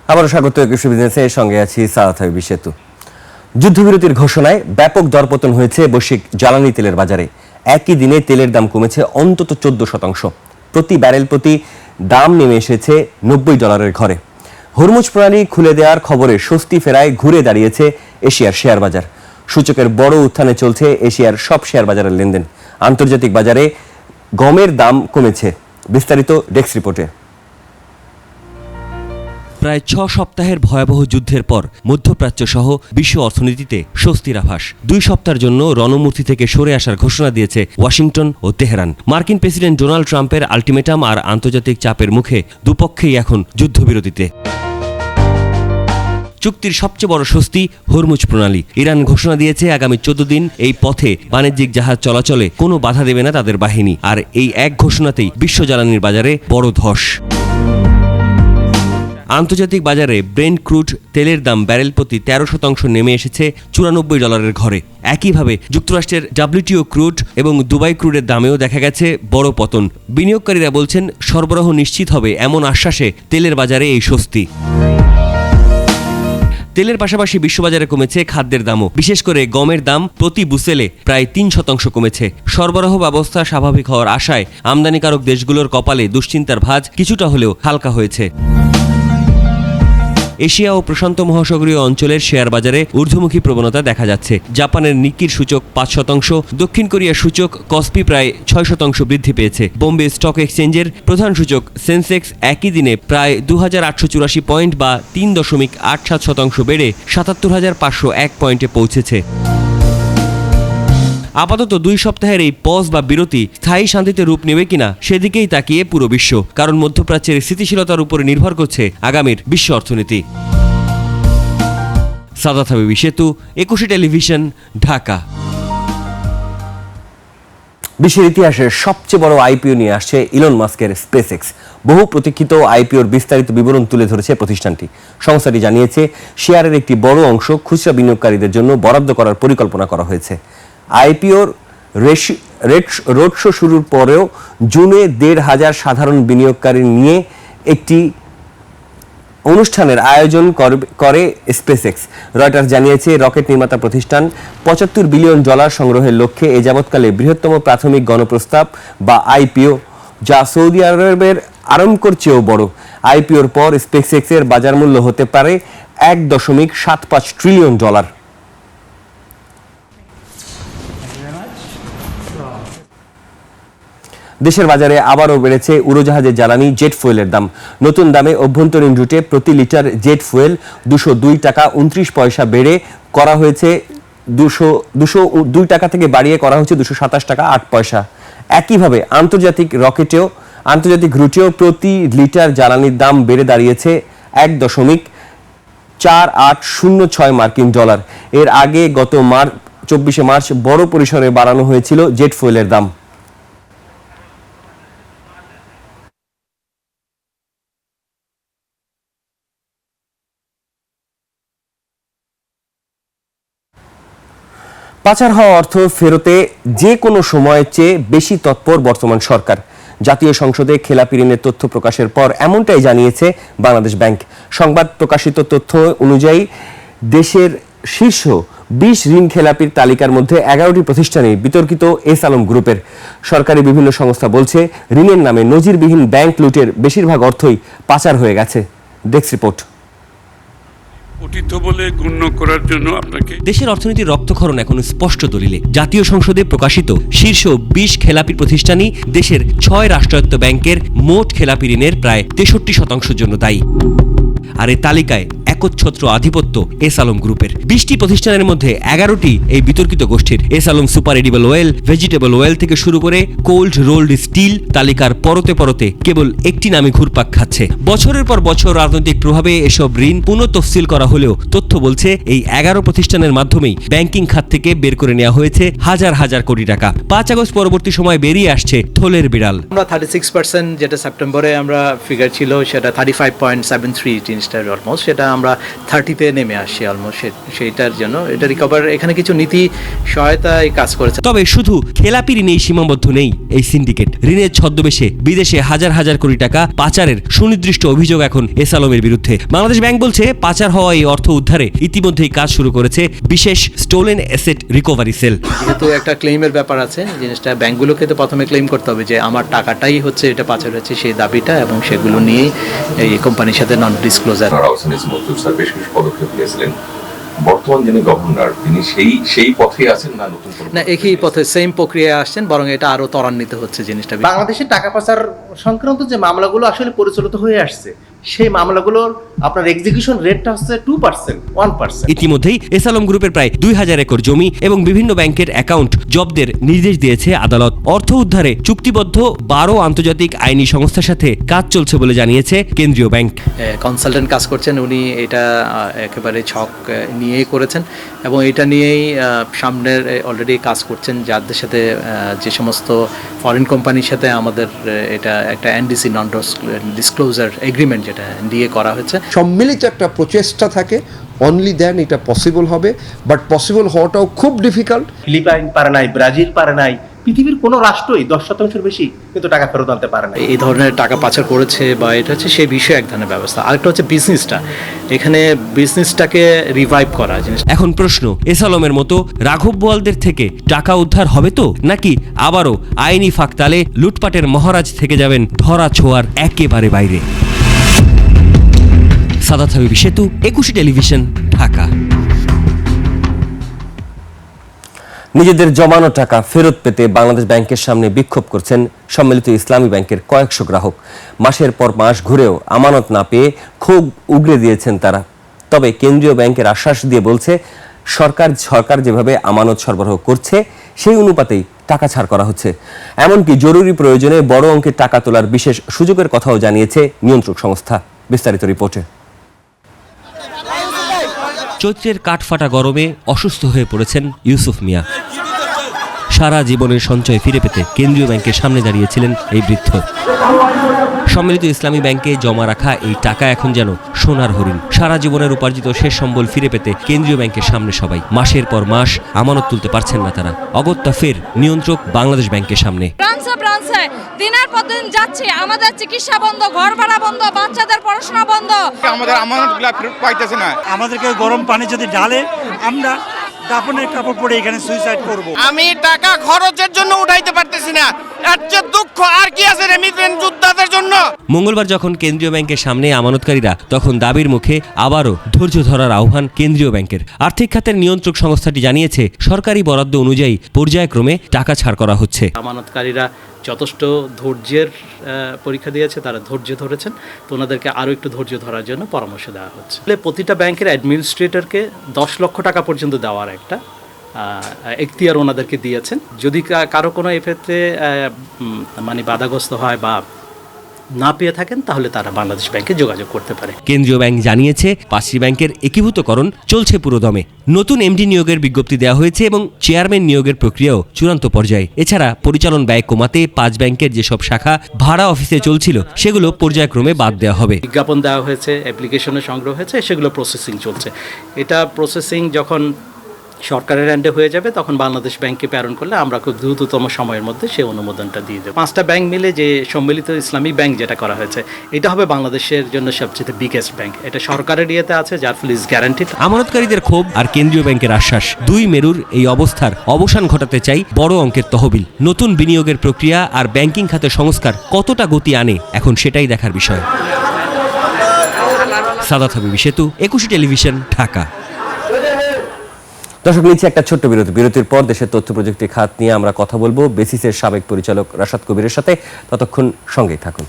আবারও স্বাগত একুশে বিজনেসের সঙ্গে আছি সারাত হাবিবি সেতু। যুদ্ধবিরতির ঘোষণায় ব্যাপক দরপতন হয়েছে বৈশ্বিক জ্বালানি তেলের বাজারে। একই দিনে তেলের দাম কমেছে অন্তত 14%। প্রতি ব্যারেল প্রতি দাম নেমে এসেছে $90 ঘরে। হরমুজ প্রণালী খুলে দেওয়ার খবরে স্বস্তি ফেরায় ঘুরে দাঁড়িয়েছে এশিয়ার শেয়ার বাজার। সূচকের বড় উত্থানে চলছে এশিয়ার সব শেয়ার বাজারের লেনদেন। আন্তর্জাতিক বাজারে গমের দাম কমেছে। বিস্তারিত ডেস্ক রিপোর্টে। প্রায় 6 সপ্তাহের ভয়াবহ যুদ্ধের পর মধ্যপ্রাচ্য সহ বিশ্ব অর্থনীতিতে স্বস্তির আভাস। 2 সপ্তাহের জন্য রণমূর্তি থেকে সরে আসার ঘোষণা দিয়েছে ওয়াশিংটন ও তেহরান। মার্কিন প্রেসিডেন্ট ডোনাল্ড ট্রাম্পের আলটিমেটাম আর আন্তর্জাতিক চাপের মুখে দুপক্ষেই এখন যুদ্ধবিরতিতে। চুক্তির সবচেয়ে বড় স্বস্তি হরমুজ প্রণালী। ইরান ঘোষণা দিয়েছে আগামী 14 দিন এই পথে বাণিজ্যিক জাহাজ চলাচলে কোনো বাধা দেবে না তাদের বাহিনী। আর এই এক ঘোষণাতেই বিশ্ব জ্বালানির বাজারে বড় ধস। আন্তর্জাতিক বাজারে ব্রেন্ট ক্রুড তেলের দাম ব্যারেল প্রতি 13% নেমে এসেছে $94 ঘরে। একইভাবে যুক্তরাষ্ট্রের WTO ক্রুড এবং দুবাই ক্রুডের দামেও দেখা গেছে বড় পতন। বিনিয়োগকারীরা বলছেন সরবরাহ নিশ্চিত হবে এমন আশ্বাসে তেলের বাজারে এই স্বস্তি। তেলের পাশাপাশি বিশ্ববাজারে কমেছে খাদ্যের দামও। বিশেষ করে গমের দাম প্রতি বুসেলে প্রায় 3% কমেছে। সরবরাহ ব্যবস্থা স্বাভাবিক হওয়ার আশায় আমদানিকারক দেশগুলোর কপালে দুশ্চিন্তার ভাঁজ কিছুটা হলেও হালকা হয়েছে। এশিয়া ও প্রশান্ত মহাসাগরীয় অঞ্চলের শেয়ার বাজারে ঊর্ধ্বমুখী প্রবণতা দেখা যাচ্ছে। জাপানের নিক্কির সূচক 5%, দক্ষিণ কোরিয়ার সূচক কসপি প্রায় 6% বৃদ্ধি পেয়েছে। বোম্বে স্টক এক্সচেঞ্জের প্রধান সূচক সেন্সেক্স একই দিনে প্রায় 2884 পয়েন্ট বা 3.87% বেড়ে 77,501 পয়েন্টে পৌঁছেছে। আপাতত 2 সপ্তাহের এই পজ বা বিরতি স্থায়ী শান্তিতে রূপ নেবে কিনা সেদিকেই তাকিয়ে পুরো বিশ্ব। কারণ মধ্যপ্রাচ্যের স্থিতিশীলতার উপরে নির্ভর করছে আগামীর বিশ্ব অর্থনীতি। সাদাত হাবিবি সেতু, একুশে টেলিভিশন, ঢাকা। বিশ্বের ইতিহাসের সবচেয়ে বড় আইপিও নিয়ে আসছে ইলন মাস্কের স্পেসএক্স। বহু প্রতীক্ষিত আইপিওর বিস্তারিত বিবরণ তুলে ধরেছে প্রতিষ্ঠানটি। সংস্থাটি জানিয়েছে শেয়ারের একটি বড় অংশ খুচরা বিনিয়োগকারীদের জন্য বরাদ্দ করার পরিকল্পনা করা হয়েছে। আইপিওর রোড শো শুরুর পরেও জুনে 1,500 সাধারণ বিনিয়োগকারী নিয়ে একটি অনুষ্ঠানের আয়োজন করে স্পেসএক্স। রয়টার্স জানিয়েছে রকেট নির্মাতা প্রতিষ্ঠান $75 বিলিয়ন সংগ্রহের লক্ষ্যে এ যাবৎকালে বৃহত্তম প্রাথমিক গণপ্রস্তাব বা আইপিও, যা সৌদি আরবের আরামকোর চেয়েও বড়। আইপিওর পর স্পেসএক্সের বাজার মূল্য হতে পারে $1.75 ট্রিলিয়ন। দেশের বাজারে আবারও বেড়েছে উড়োজাহাজের জ্বালানি জেট ফুয়েলের দাম। নতুন দামে অভ্যন্তরীণ রুটে প্রতি লিটার জেট ফুয়েল 202 টাকা 29 পয়সা বেড়ে করা হয়েছে 202 টাকা থেকে বাড়িয়ে করা হচ্ছে 227 টাকা 8 পয়সা। একইভাবে আন্তর্জাতিক রুটেও প্রতি লিটার জ্বালানির দাম বেড়ে দাঁড়িয়েছে $1.4806 মার্কিন ডলার। এর আগে গত 24 মার্চ বড় পরিসরে বাড়ানো হয়েছিল জেট ফুয়েলের দাম। পাচার হওয়া অর্থ ফেরতে যে কোনো সময়ের চেয়ে বেশি তৎপর বর্তমান সরকার। জাতীয় সংসদে খেলাপি ঋণের তথ্য প্রকাশের পর এমনটাই জানিয়েছে বাংলাদেশ ব্যাংক। সংবাদ প্রকাশিত তথ্য অনুযায়ী দেশের শীর্ষ 20 ঋণ খেলাপির তালিকার মধ্যে 11টি প্রতিষ্ঠানই বিতর্কিত এস আলম গ্রুপের। সরকারি বিভিন্ন সংস্থা বলছে ঋণের নামে নজিরবিহীন ব্যাংক লুটের বেশিরভাগ অর্থই পাচার হয়ে গেছে। Desk report. বলে গণ্য করার জন্য আপনাকে দেশের অর্থনীতির রক্তক্ষরণ এখন স্পষ্ট দলিলে। জাতীয় সংসদে প্রকাশিত শীর্ষ 20 খেলাপি প্রতিষ্ঠানই দেশের 6 রাষ্ট্রায়ত্ত ব্যাংকের মোট খেলাপি ঋণের প্রায় 63% জন্য দায়ী। আর এই তালিকায় একচ্ছত্র আধিপত্য এস আলম গ্রুপের। 20টি প্রতিষ্ঠানের মধ্যে 11টি এই বিতর্কিত গোষ্ঠীর। S Alam super edible oil, vegetable oil থেকে শুরু করে কোল্ড রোল্ড স্টিল তালিকার পরতে পরতে কেবল একটি নামে ঘুরপাক খাচ্ছে। বছরের পর বছর রাজনৈতিক প্রভাবে এসব ঋণ পুনঃ তফসিল করা হলেও তথ্য বলছে এই 11 প্রতিষ্ঠানের মাধ্যমেই ব্যাংকিং খাত থেকে বের করে নেওয়া হয়েছে হাজার হাজার কোটি টাকা। 5 আগস্ট পরবর্তী সময় বেরিয়ে আসছে থলের বিড়াল। আমরা 36% যেটা সেপ্টেম্বরে আমরা ফিগার ছিল সেটা 35.73 জিনিসটা অলমোস্ট, সেটা আমরা আমরা 30-তে নেমে আসছি অলমোস্ট, সেইটার জন্য এটা রিকভার এখানে কিছু নীতি সহায়তায় কাজ করেছে। তবে শুধু খেলাপি ঋণেই সীমাবদ্ধ নেই এই সিন্ডিকেট। ঋণের ছদ্মবেশে বিদেশে হাজার হাজার কোটি টাকা পাচারের সুনির্দিষ্ট অভিযোগ এখন এস আলমের বিরুদ্ধে। বাংলাদেশ ব্যাংক বলছে পাচার হওয়া এই অর্থ উদ্ধারে ইতিমধ্যেই কাজ শুরু করেছে বিশেষ স্টোলেন অ্যাসেট রিকভারি সেল। যেহেতু একটা ক্লেইমের ব্যাপার আছে, জিনিসটা ব্যাংকগুলোকে তো প্রথমে ক্লেম করতে হবে যে আমার টাকাটাই হচ্ছে এটা পাচার হচ্ছে, সেই দাবিটা, এবং সেগুলো নিয়েই এই কোম্পানির সাথে নন ডিসক্লোজার। স্যার বেশ কিছু পদক্ষেপ নিয়েছিলেন, বর্তমান যিনি গভর্নর তিনি সেই পথে আছেন না নতুন না, একই পথে সেম প্রক্রিয়ায় আসছেন, বরং এটা আরো ত্বরান্বিত হচ্ছে জিনিসটা। বাংলাদেশের টাকা পাচার সংক্রান্ত যে মামলাগুলো আসলে পরিচালিত হয়ে আসছে, সেই মামলাগুলোর আপনার এক্সিকিউশন রেটটা হচ্ছে 2%, 1%। ইতিমধ্যেই এস আলম গ্রুপের প্রায় 2000 একর জমি এবং বিভিন্ন ব্যাংকের অ্যাকাউন্ট জব্দের নির্দেশ দিয়েছে আদালত। অর্থ উদ্ধারে চুক্তিবদ্ধ 12 আন্তর্জাতিক আইনি সংস্থার সাথে কাজ চলছে বলে জানিয়েছে কেন্দ্রীয় ব্যাংক। কনসালটেন্ট কাজ করছেন, উনি এটা একেবারে ছক নিয়েই করেছেন এবং এটা নিয়েই সামনের অলরেডি কাজ করছেন, যাদের সাথে যে সমস্ত ফরেন কোম্পানির সাথে আমাদের এটা একটা এনডিসি নন ডিসক্লোজার এগ্রিমেন্ট যেটা দিয়ে করা হয়েছে। সম্মিলিত একটা প্রচেষ্টা থাকে, অনলি দেন এটা পসিবল হবে, বাট পসিবল হওয়াটাও খুব ডিফিকাল্ট। ফিলিপাইন পারে নাই, ব্রাজিল পারে নাই, পৃথিবীর কোনো রাষ্ট্রই 10%-এর বেশি কিন্তু টাকা ফেরত আনতে পারে না। এই ধরনের টাকা পাচার করেছে বা এটা হচ্ছে সেই বিষয়ে এক ধরনের ব্যবস্থা। আরেকটা হচ্ছে বিজনেসটা, এখানে বিজনেসটাকে রিভাইভ করা জিনিস। এখন প্রশ্ন, এস আলমের মতো রাঘব বোয়ালদের থেকে টাকা উদ্ধার হবে তো, নাকি আবারও আইনি ফাঁকতালে লুটপাটের মহারাজ থেকে যাবেন ধরা ছোঁয়ার একেবারে বাইরে? সাদাত হাবিবি সেতু, 21 টেলিভিশন, ঢাকা। নিজেদের জমানো টাকা ফেরত পেতে বাংলাদেশ ব্যাংকের সামনে বিক্ষোভ করছেন সম্মিলিত ইসলামী ব্যাংকের কয়েকশো গ্রাহক। মাসের পর মাস ঘুরেও আমানত না পেয়ে ক্ষোভ উগরে দিয়েছেন তারা। তবে কেন্দ্রীয় ব্যাংকের আশ্বাস দিয়ে বলছে সরকার যেভাবে আমানত সরবরাহ করছে সেই অনুপাতেই টাকা ছাড় করা হচ্ছে। এমনকি জরুরি প্রয়োজনে বড় অঙ্কের টাকা তোলার বিশেষ সুযোগের কথাও জানিয়েছে নিয়ন্ত্রক সংস্থা। বিস্তারিত রিপোর্টে। চৈত্রের কাঠফাটা গরমে অসুস্থ হয়ে পড়েছেন ইউসুফ মিয়া। সারা জীবনের সঞ্চয় ফিরে পেতে কেন্দ্রীয় ব্যাংকের সামনে দাঁড়িয়েছিলেন এই বৃদ্ধ। সম্মিলিত ইসলামী ব্যাংকে জমা রাখা এই টাকা এখন যেন সোনার হরিণ। সারা জীবনের উপার্জিত শেষ সম্বল ফিরে পেতে কেন্দ্রীয় ব্যাংকের সামনে সবাই। মাসের পর মাস আমানত তুলতে পারছেন না তারা। অগত্যা ফের নিয়ন্ত্রক বাংলাদেশ ব্যাংকের সামনে। ব্রাঞ্চে দিনের পর দিন যাচ্ছে, আমাদের চিকিৎসা বন্ধ, ঘর ভাড়া বন্ধ, বাচ্চাদের পড়াশোনা বন্ধ। আমাদের আমানতগুলো ফেরত পাইতেছে না। আমাদেরকে গরম পানি যদি ঢালে আমরা দাফনের কাপড় পরে এখানে সুইসাইড করব। আমি টাকা খরচের জন্য উঠাইতে পারতেছি না, এর চেয়ে দুঃখ আর কি আছে রেমিটেন্স যোদ্ধাদের জন্য। মঙ্গলবার যখন কেন্দ্রীয় ব্যাংকের সামনে আমানতকারীরা, তখন দাবির মুখে আবারও ধৈর্য ধরার আহ্বান কেন্দ্রীয় ব্যাংকের। আর্থিক খাতের নিয়ন্ত্রক সংস্থাটি জানিয়েছে সরকারি বরাদ্দ অনুযায়ী পর্যায়ক্রমে টাকা ছাড় করা হচ্ছে। আমানতকারীরা যথেষ্ট ধৈর্যের পরীক্ষা দিয়েছে, তারা ধৈর্য ধরেছেন, তো ওনাদেরকে আরও একটু ধৈর্য ধরার জন্য পরামর্শ দেওয়া হচ্ছে। প্রতিটা ব্যাংকের অ্যাডমিনিস্ট্রেটরকে 10 লক্ষ টাকা পর্যন্ত দেওয়ার একটা এখতিয়ার ওনাদেরকে দিয়েছেন। যদি কারো কোনো এক্ষেত্রে মানে বাধাগ্রস্ত হয় বা না পেয়ে থাকেন, তাহলে তারা বাংলাদেশ ব্যাংকে যোগাযোগ করতে পারে। কেন্দ্রীয় ব্যাংক জানিয়েছে 5টি ব্যাংকের একীভূতকরণ চলছে পুরোদমে। নতুন এমডি নিয়োগের বিজ্ঞপ্তি দেওয়া হয়েছে এবং চেয়ারম্যান নিয়োগের প্রক্রিয়াও চূড়ান্ত পর্যায়ে। এছাড়া পরিচালন ব্যয় কমাতে 5 ব্যাংকের যেসব শাখা ভাড়া অফিসে চলছিল সেগুলো পর্যায়ক্রমে বাদ দেওয়া হবে। বিজ্ঞাপন দেওয়া হয়েছে, অ্যাপ্লিকেশনের সংগ্রহ হয়েছে, সেগুলো প্রসেসিং চলছে। এটা প্রসেসিং যখন সরকারের হ্যান্ডে হয়ে যাবে, তখন বাংলাদেশ ব্যাংকে প্রেরণ করলে আমরা খুব দ্রুততম সময়ের মধ্যে সেই অনুমোদনটা দিয়ে দেবো। 5টা ব্যাংক মিলে যে সম্মিলিত ইসলামী ব্যাংক যেটা করা হয়েছে, এটা হবে বাংলাদেশের জন্য সবচেয়ে বিগেস্ট ব্যাংক। এটা সরকারের ইয়েতে আছে, যার ফলে ইজ গ্যারান্টিড। আমানতকারীদের ক্ষোভ আর কেন্দ্রীয় ব্যাংকের আশ্বাস, দুই মেরুর এই অবস্থার অবসান ঘটাতে চাই বড় অঙ্কের তহবিল। নতুন বিনিয়োগের প্রক্রিয়া আর ব্যাংকিং খাতের সংস্কার কতটা গতি আনে, এখন সেটাই দেখার বিষয়। সাদাত হাবিবি সেতু, 21 টেলিভিশন, ঢাকা। দর্শক, নিচ্ছে একটা ছোট্ট বিরতির পর দেশের তথ্য প্রযুক্তি খাত নিয়ে আমরা কথা বলবো বেসিসের সাবেক পরিচালক রাশাদ কবিরের সাথে। ততক্ষণ সঙ্গেই থাকুন।